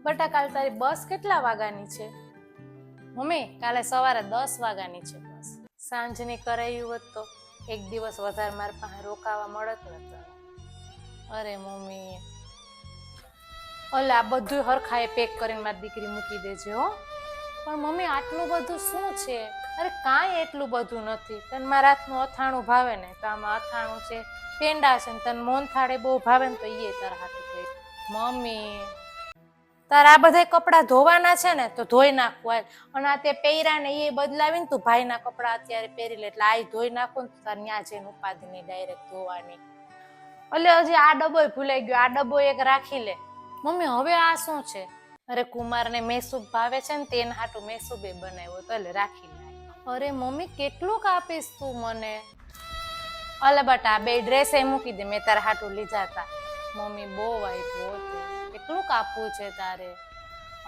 બટા કાલ તારી બસ કેટલા વાગ્યાની છે? મમ્મી કાલે સવારે 10 વાગ્યાની છે બસ. સાંજની કરાયું હોત તો એક દિવસ વધારે મારી પાસે રોકાવા મળત ને તને. અરે મમ્મી ઓલે આ બધું હરખાએ પેક કરીને મારી દીકરી મૂકી દેજે હો. પણ મમ્મી આટલું બધું શું છે? અરે કાંઈ એટલું બધું નથી. તને મારા હાથનું અથાણું ભાવે ને તો આમાં અથાણું છે, પેંડા છે ને તને મોહનથાળ બહુ ભાવે ને તો એ તારા હાથું થઈ. મમ્મી તારા આ બધા કપડાં ધોવાના છે ને તો ધોઈ નાખવા. અને આ તે પહેર્યા ને એ બદલાવીને તું ભાઈના કપડાં અત્યારે પહેરી લે એટલે આ ધોઈ નાખો ને તાર ન્યા જઈને ઉપાધિ નહીં ડાયરેક્ટ ધોવાની. એટલે હજી આ ડબ્બો ભૂલાઈ ગયો, આ ડબ્બો એક રાખી લે. મમ્મી હવે આ શું છે? અરે કુમારને મેસૂબ ભાવે છે ને તેના હાટું મેસૂબે બનાવ્યો તો એટલે રાખી લે. અરે મમ્મી કેટલુંક આપીશ તું મને? અલે બટા બે ડ્રેસ એ મૂકી દે, મેં તારા હાટું લીધા હતા. મમ્મી બહુ આપ્યું હતું, કેટલુંક આપવું છે તારે?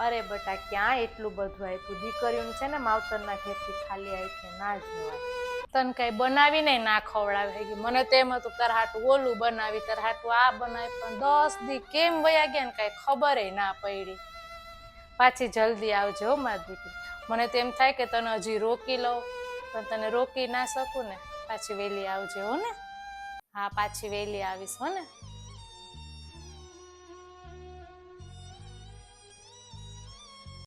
અરે બટા ક્યાં એટલું બધું આપ્યું? દીકરીઓને છે ને માવતરના ઘેરથી ખાલી આપ્યું ના જોવાય. તને કઈ બનાવીને ના ખવડાવે. મને તો એમ હતું તારા હાટું ઓલું બનાવી, તારા હાટું આ બનાવી, પણ 10 દી કેમ વયા ગયા ને કઈ ખબર ના પડી. પાછી જલ્દી આવજો હો મારી દીકરી. મને તો એમ થાય કે તને હજી રોકી લઉં પણ તને રોકી ના શકું ને. પાછી વહેલી આવજે હો ને. હા પાછી વહેલી આવીશ હો ને.